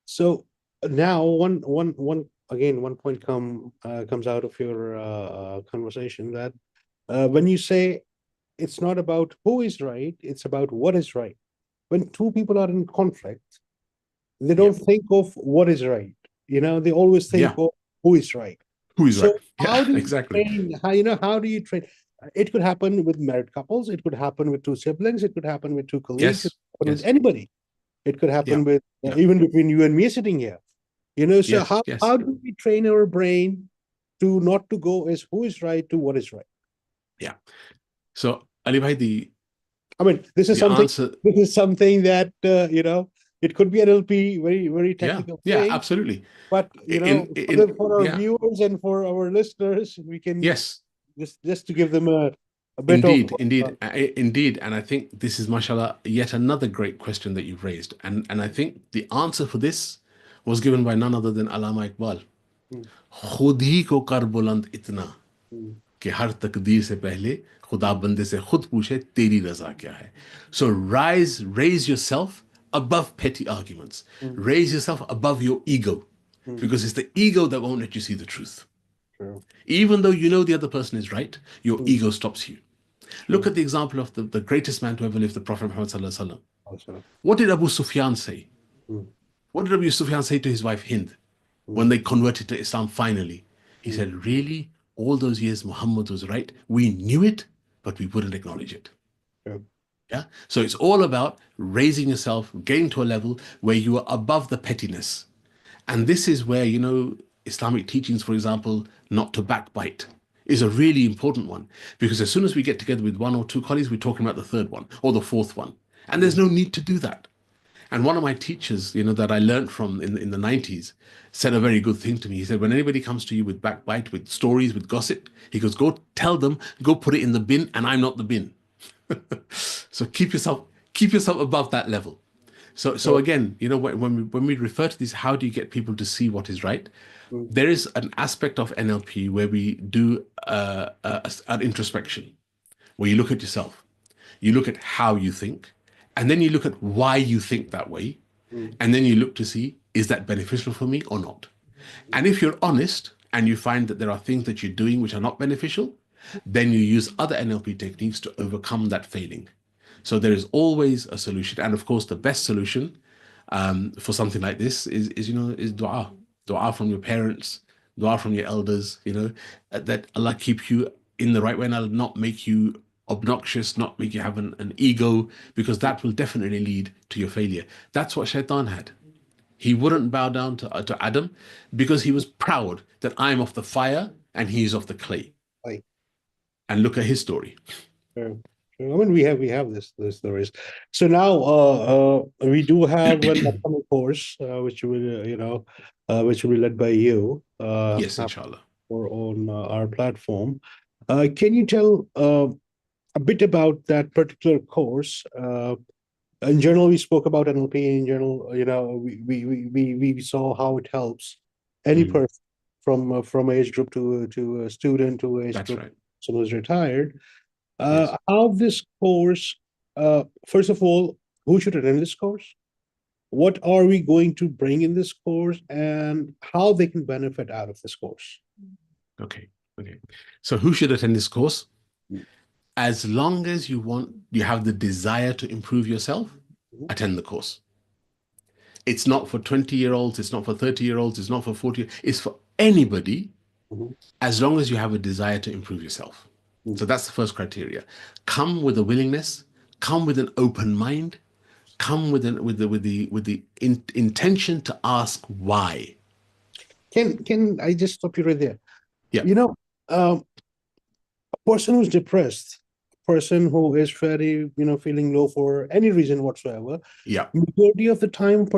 So now one point comes out of your conversation, that when you say it's not about who is right, it's about what is right. When two people are in conflict, they don't think of what is right. You know, they always think of who is right. Who is so right? How do you exactly. train? How do you train? It could happen with married couples. It could happen with two siblings. It could happen with two colleagues. It could happen with anybody. It could happen with even between you and me sitting here. You know, so how do we train our brain to not to go as who is right to what is right? Yeah. So Ali Bhai, this is something that it could be NLP, very, very technical. Yeah, absolutely. But for our viewers and for our listeners, we can just to give them a bit Indeed. And I think this is, mashallah, yet another great question that you've raised. And I think the answer for this was given by none other than Allama Iqbal. खुद ही को कर बुलंद इतना कि हर तकदीर से पहले खुदा बंदे से खुद पूछे तेरी रजा क्या है. So raise yourself above petty arguments. Raise yourself above your ego, because it's the ego that won't let you see the truth. Even though you know the other person is right, your ego stops you. Look at the example of the greatest man to ever live, the Prophet Muhammad sallallahu alaihi wasallam. What did Abu Sufyan say? What did Abu Sufyan say to his wife Hind when they converted to Islam finally? He said, really, all those years Muhammad was right. We knew it, but we wouldn't acknowledge it. Yeah. So it's all about raising yourself, getting to a level where you are above the pettiness. And this is where, Islamic teachings, for example, not to backbite, is a really important one. Because as soon as we get together with one or two colleagues, we're talking about the third one or the fourth one. And there's no need to do that. And one of my teachers, that I learned from in the 90s, said a very good thing to me. He said, when anybody comes to you with backbite, with stories, with gossip, he goes, go tell them, go put it in the bin, and I'm not the bin. So keep yourself above that level. So again, when we refer to this, how do you get people to see what is right? There is an aspect of NLP where we do an introspection, where you look at yourself, you look at how you think, and then you look at why you think that way, and then you look to see, is that beneficial for me or not? And if you're honest and you find that there are things that you're doing which are not beneficial, then you use other NLP techniques to overcome that failing. So there is always a solution. And of course, the best solution for something like this is dua. Dua from your parents, dua from your elders, that Allah keep you in the right way and Allah not make you obnoxious, not make you have an ego, because that will definitely lead to your failure. That's what Shaitan had. He wouldn't bow down to Adam because he was proud that I'm of the fire and he's of the clay. Right. And look at his story. We have this stories. So now we do have an upcoming course which will which will be led by you. Yes, inshallah. Or on our platform. Can you tell a bit about that particular course? in general, we spoke about NLP in general. We saw how it helps any Mm, person from age group to a student to age that's group right. someone who's retired. Yes. How this course, first of all, who should attend this course? What are we going to bring in this course, and how they can benefit out of this course? Okay. Okay. So who should attend this course? As long as you have the desire to improve yourself, Mhm, attend the course. It's not for 20-year-olds, it's not for 30-year-olds, it's not for 40, it's for anybody, mhm, as long as you have a desire to improve yourself. mhm. So that's the first criteria. Come with a willingness, come with an open mind, come with the intention to ask why. Can I just stop you right there? Yeah. You know, a person who's depressed, a person who is very, feeling low for any reason whatsoever, Yeah. majority of the time,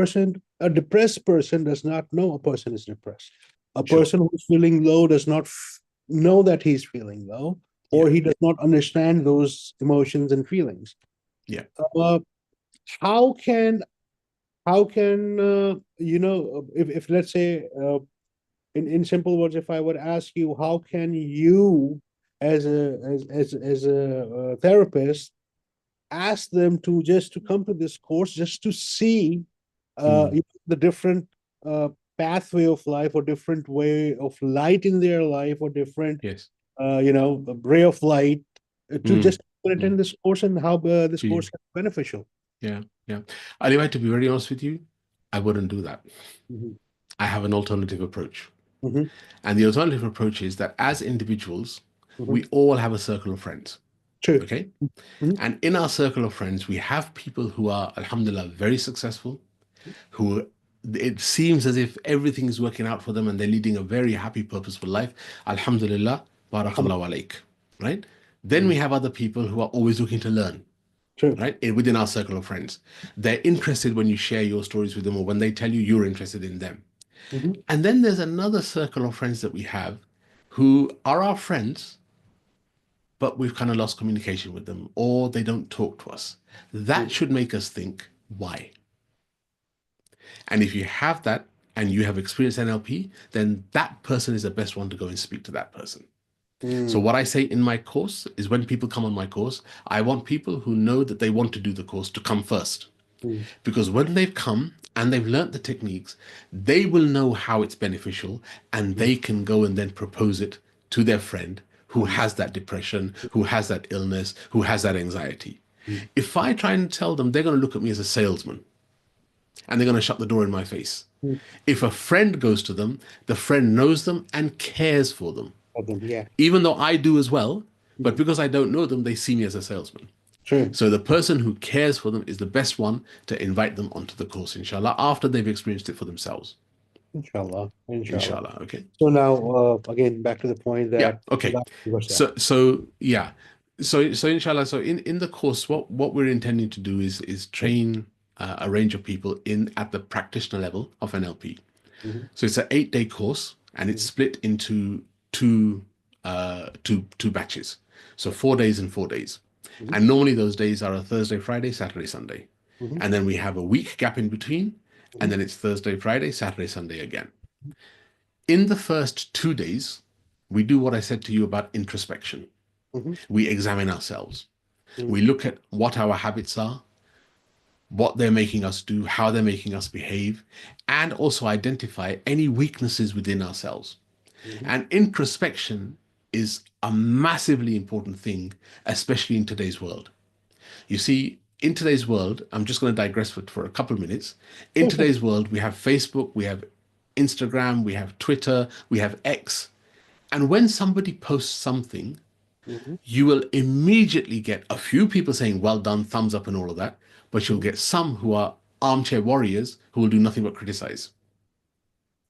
a depressed person does not know a person is depressed. A Sure. person who's feeling low does not know that he's feeling low, or Yeah. he does not understand those emotions and feelings. Yeah. Uh, how can if let's say, in simple words, if I would ask you, how can you, as a therapist, ask them to just to come to this course just to see Mm. the different uh, pathway of life, or different way of light in their life, or different Yes. ray of light, to Mm. just Mm. attend this course, and how this To you. course is beneficial? Yeah. Yeah. Anyway, to be very honest with you, I wouldn't do that. Mhm, I have an alternative approach. mhm, And the alternative approach is that as individuals, mhm. we all have a circle of friends. True. Okay. Mhm, And in our circle of friends, we have people who are, alhamdulillah, very successful, who it seems as if everything is working out for them and they're leading a very happy, purposeful life. Alhamdulillah, barakallahu alaik. Right? Then we mhm. have other people who are always looking to learn, True. right? Within our circle of friends. They're interested when you share your stories with them, or when they tell you you're interested in them. Mhm, And then there's another circle of friends that we have who are our friends, but we've kind of lost communication with them, or they don't talk to us. That mhm, should make us think, why? And if you have that and you have experienced NLP, then that person is the best one to go and speak to that person. So mhm, what I say in my course is, when people come on my course, I want people who know that they want to do the course to come first. mhm, Because when they've come and they've learnt the techniques, they will know how it's beneficial, and mhm, they can go and then propose it to their friend who mhm, has that depression, who has that illness, who has that anxiety. mhm. If I try and tell them, they're going to look at me as a salesman and they're going to shut the door in my face. Mhm. If a friend goes to them, the friend knows them and cares for them, Yeah. even though I do as well. But Mhm. because I don't know them, they see me as a salesman. True. So the person who cares for them is the best one to invite them onto the course, inshallah, after they've experienced it for themselves. Inshallah. Inshallah. Inshallah. Okay. So now, again, back to the point Yeah. that Okay. what's that? So yeah. So inshallah. So in the course, what we're intending to do is train a range of people in at the practitioner level of NLP. Mhm, So it's an 8-day course, and it's mhm, split into two batches. So 4 days and 4 days. mhm, And normally those days are a Thursday, Friday, Saturday, Sunday. mhm, And then we have a week gap in between, and mhm, then it's Thursday, Friday, Saturday, Sunday again. In the first 2 days, we do what I said to you about introspection. mhm, We examine ourselves. mhm, We look at what our habits are, what they're making us do, how they're making us behave, and also identify any weaknesses within ourselves. mhm, And introspection is a massively important thing, especially in today's world. You see, in today's world, I'm just going to digress for a couple of minutes. In Sure, sure. today's world, we have Facebook, we have Instagram, we have Twitter, we have X. And when somebody posts something, Mhm, you will immediately get a few people saying, well done, thumbs up, and all of that. But you'll mhm. get some who are armchair warriors who will do nothing but criticize.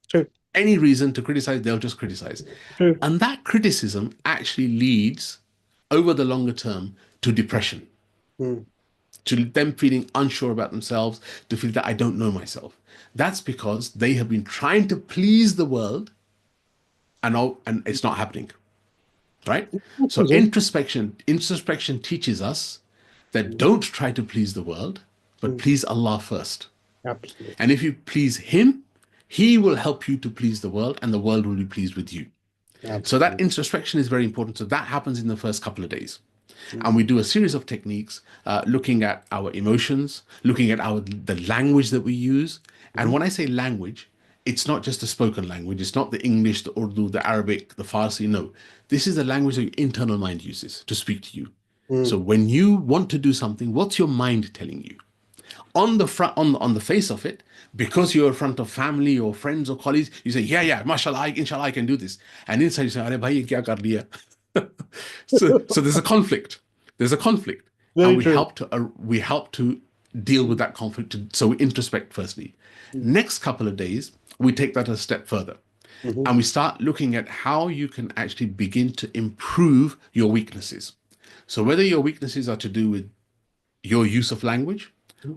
True. Any reason to criticize, they'll just criticize. True. And that criticism actually leads, over the longer term, to depression, Mm, to them feeling unsure about themselves, to feel that I don't know myself. That's because they have been trying to please the world, and it's not happening, right? So Isn't. introspection teaches us that don't try to please the world. but please Allah first. Absolutely. And if you please Him, He will help you to please the world, and the world will be pleased with you. Absolutely. So that introspection is very important. So that happens in the first couple of days. And we do a series of techniques looking at our emotions, looking at the language that we use. And when I say language, it's not just the spoken language. It's not the English, the Urdu, the Arabic, the Farsi. No, this is the language that your internal mind uses to speak to you. So when you want to do something, what's your mind telling you? On the front, on the face of it, because you're in front of family or friends or colleagues, you say, yeah, mashallah, inshallah, I can do this. And inside you say, Arey bhai, ye kya kar liya? So there's a conflict. There's a conflict. Very and true. we help to deal with that conflict. So we introspect firstly. Next couple of days, we take that a step further. And we start looking at how you can actually begin to improve your weaknesses. So whether your weaknesses are to do with your use of language,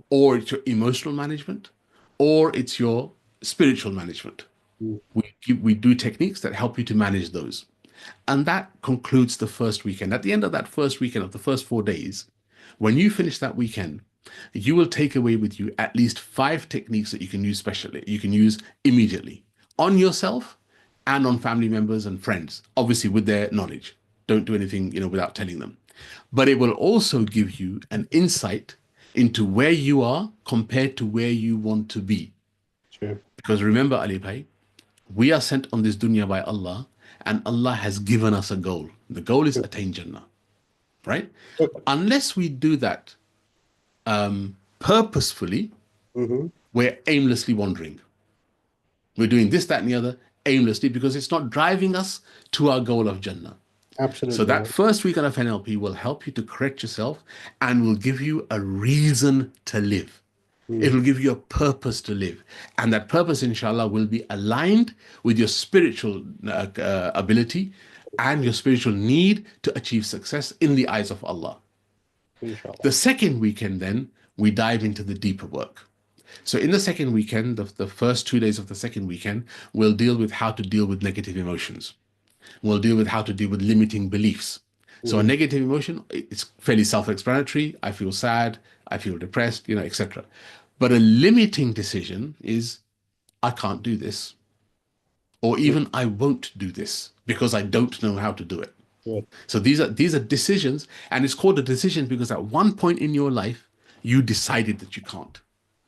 or it's your emotional management, or it's your spiritual management. We do techniques that help you to manage those. And that concludes the first weekend. At the end of that first weekend, of the first 4 days, when you finish that weekend, you will take away with you at least 5 techniques that you can use specially, you can use immediately on yourself and on family members and friends, obviously with their knowledge. Don't do anything, without telling them. But it will also give you an insight into where you are compared to where you want to be. Sure. Because remember, Ali Bhai, we are sent on this dunya by Allah, and Allah has given us a goal. The goal is attain Jannah, right? Unless we do that purposefully, we're aimlessly wandering. We're doing this, that, and the other aimlessly because it's not driving us to our goal of Jannah. Absolutely. So that first weekend of NLP will help you to correct yourself and will give you a reason to live. It will give you a purpose to live. And that purpose, inshallah, will be aligned with your spiritual ability and your spiritual need to achieve success in the eyes of Allah. Inshallah. The second weekend, then, we dive into the deeper work. So in the second weekend, the first 2 days of the second weekend, we'll deal with how to deal with negative emotions. We'll deal with how to deal with limiting beliefs. So a negative emotion, it's fairly self-explanatory. I feel sad, I feel depressed, etc. But a limiting decision is, I can't do this. Or even I won't do this because I don't know how to do it. So these are decisions, and it's called a decision because at one point in your life, you decided that you can't.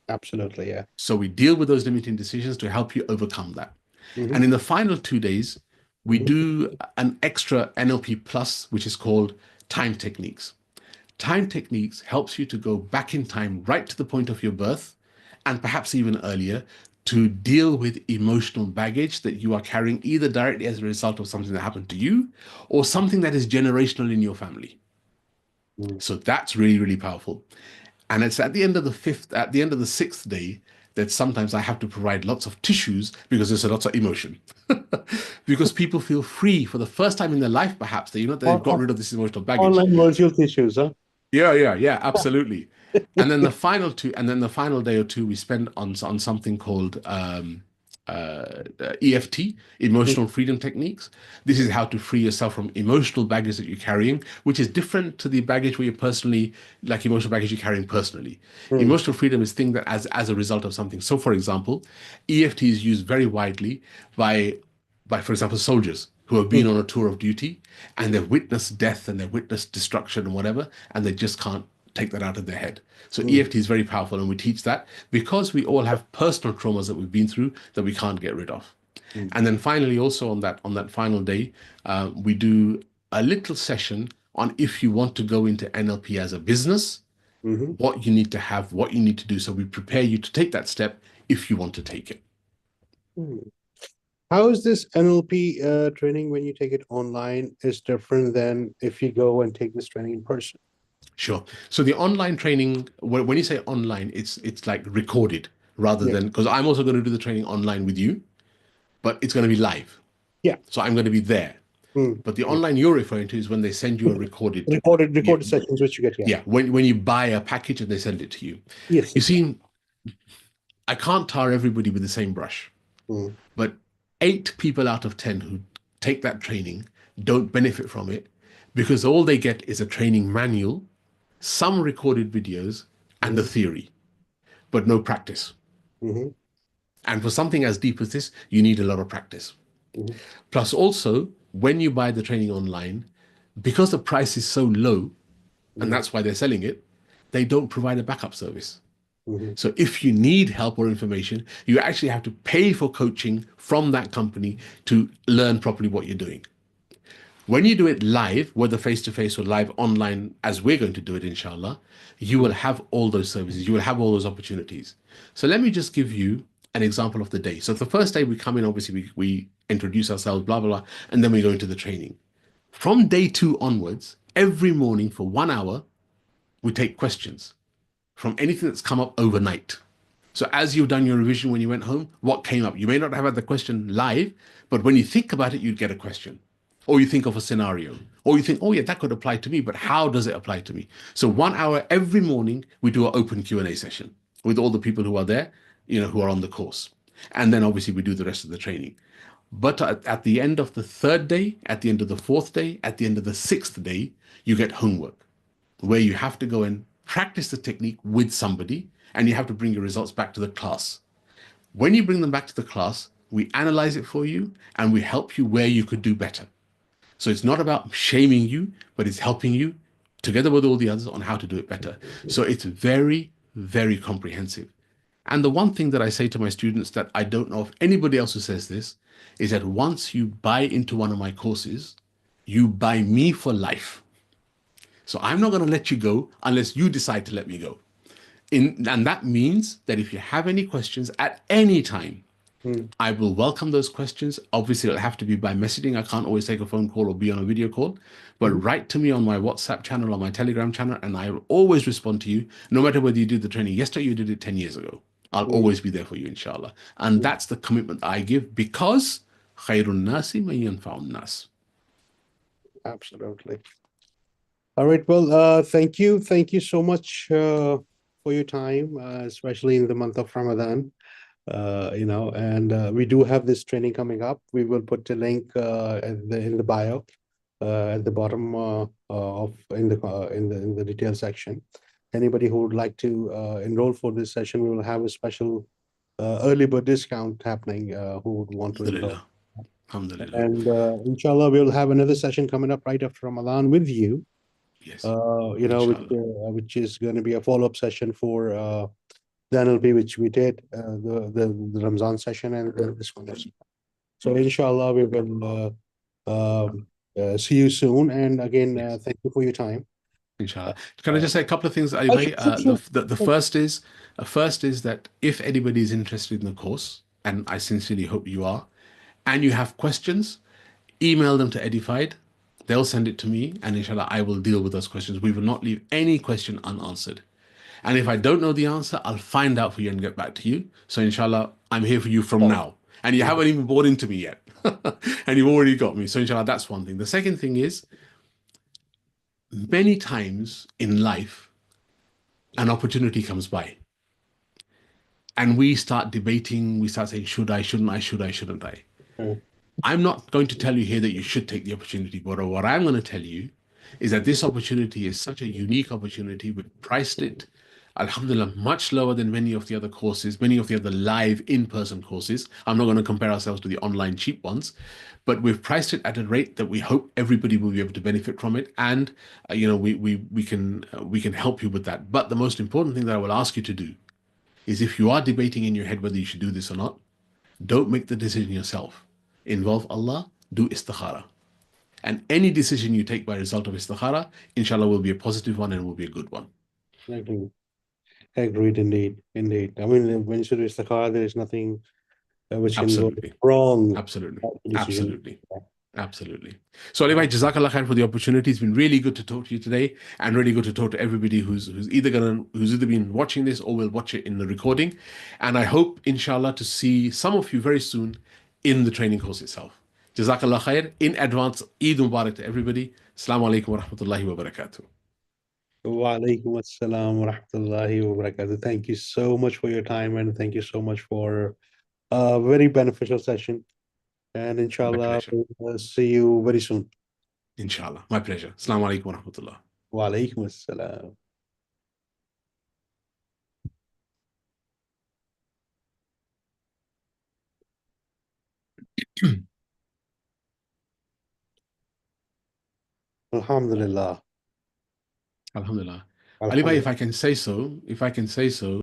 Absolutely, yeah. So we deal with those limiting decisions to help you overcome that. And in the final 2 days, we do an extra NLP plus, which is called time techniques. Time techniques helps you to go back in time, right to the point of your birth, and perhaps even earlier, to deal with emotional baggage that you are carrying either directly as a result of something that happened to you or something that is generational in your family. So that's really, really powerful. And it's at the end of the 6th day that sometimes I have to provide lots of tissues because there's a lot of emotion. Because people feel free for the first time in their life, perhaps, that they've got rid of this emotional baggage. Online virtual tissues, huh? Yeah, absolutely. And then the final day or two we spend on something called EFT, emotional freedom techniques. This is how to free yourself from emotional baggage that you're carrying, which is different to the baggage where you're personally, like emotional baggage you're carrying personally. Emotional freedom is thing that as a result of something. So for example, EFT is used very widely by for example, soldiers who have been on a tour of duty and they've witnessed death and they've witnessed destruction and whatever, and they just can't take that out of their head. So EFT is very powerful, and we teach that because we all have personal traumas that we've been through that we can't get rid of. And then finally, also on that final day, we do a little session on if you want to go into NLP as a business, what you need to have, what you need to do. So we prepare you to take that step if you want to take it. How is this NLP training when you take it online is different than if you go and take this training in person? Sure. So the online training, when you say online, it's like recorded rather than, because I'm also going to do the training online with you, but it's going to be live. Yeah. So I'm going to be there. But the online you're referring to is when they send you a recorded sessions, which you get. Yeah. When you buy a package and they send it to you. Yes. You see, I can't tar everybody with the same brush, but 8 people out of 10 who take that training don't benefit from it because all they get is a training manual, some recorded videos, and the theory. but no practice. Mhm. And for something as deep as this, you need a lot of practice. Mhm. Plus also, when you buy the training online, because the price is so low, and Mhm. that's why they're selling it, they don't provide a backup service. Mhm. So if you need help or information, you actually have to pay for coaching from that company to learn properly what you're doing. When you do it live, whether face-to-face or live online, as we're going to do it, inshallah, you will have all those services. You will have all those opportunities. So let me just give you an example of the day. So the first day we come in, obviously we introduce ourselves, blah, blah, blah, and then we go into the training. From day 2 onwards, every morning for 1 hour, we take questions from anything that's come up overnight. So as you've done your revision when you went home, what came up? You may not have had the question live, but when you think about it, you'd get a question. Or you think of a scenario. Or you think, oh yeah, that could apply to me, but how does it apply to me? So 1 hour every morning, we do an open Q&A session with all the people who are there, who are on the course. And then obviously we do the rest of the training. But at the end of the 3rd day, at the end of the 4th day, at the end of the 6th day, you get homework where you have to go and practice the technique with somebody and you have to bring your results back to the class. When you bring them back to the class, we analyze it for you and we help you where you could do better. So it's not about shaming you, but it's helping you together with all the others on how to do it better. So it's very, very comprehensive. And the one thing that I say to my students that I don't know if anybody else who says this is that once you buy into one of my courses, you buy me for life. So I'm not going to let you go unless you decide to let me go. And that means that if you have any questions at any time, I will welcome those questions. Obviously, it'll have to be by messaging. I can't always take a phone call or be on a video call, but write to me on my WhatsApp channel or my Telegram channel, and I will always respond to you, no matter whether you did the training yesterday or you did it 10 years ago. I'll always be there for you, inshallah. And that's the commitment I give because khairun nasi man yanfa'un nas. Absolutely. All right. Well, thank you. Thank you so much for your time, especially in the month of Ramadan. And we do have this training coming up. We will put the link in the bio at the bottom of in the detail section. Anybody who would like to enroll for this session, we will have a special early bird discount happening. Who would want to enroll? Alhamdulillah. And inshallah, we'll have another session coming up right after Ramadan with you. Yes. Which is going to be a follow-up session for the NLP, which we did, the Ramzan session and this one. So inshallah, we will see you soon. And again, thank you for your time. Inshallah. Can I just say a couple of things, Ali Bhai? The first is that if anybody is interested in the course, and I sincerely hope you are, and you have questions, email them to Edifyed. They'll send it to me, and inshallah, I will deal with those questions. We will not leave any question unanswered. And if I don't know the answer, I'll find out for you and get back to you. So inshallah, I'm here for you from now. And you haven't even bought into me yet. And you've already got me. So inshallah, that's one thing. The second thing is, many times in life, an opportunity comes by. And we start debating, we start saying, should I, shouldn't I, shouldn't I? I'm not going to tell you here that you should take the opportunity, but what I'm going to tell you is that this opportunity is such a unique opportunity. We've priced it, alhamdulillah, much lower than many of the other courses, many of the other live in-person courses. I'm not going to compare ourselves to the online cheap ones, but we've priced it at a rate that we hope everybody will be able to benefit from it. And, we can help you with that. But the most important thing that I will ask you to do is if you are debating in your head whether you should do this or not, don't make the decision yourself. Involve Allah, do istikhara. And any decision you take by result of istikhara, inshallah, will be a positive one and will be a good one. Agreed, indeed. I mean, when you do istikhara, there is nothing which can go Absolutely. wrong. Absolutely. So anyway, Jazakallah khair for the opportunity. It's been really good to talk to you today, and really good to talk to everybody who's either been watching this or will watch it in the recording. And I hope, inshallah, to see some of you very soon in the training course itself. Jazakallah khair. In advance, Eid Mubarak to everybody. Assalamu alaikum wa rahmatullahi wa barakatuh. Wa alaikum assalam wa rahmatullahi wa barakatuh. Thank you so much for your time, and thank you so much for a very beneficial session. And inshallah, we'll see you very soon. Inshallah. My pleasure. Assalamu alaikum wa rahmatullah. Wa alaikum assalam. Alhamdulillah. Alhamdulillah. Ali Bhai, Alhamdulillah. if I can say so,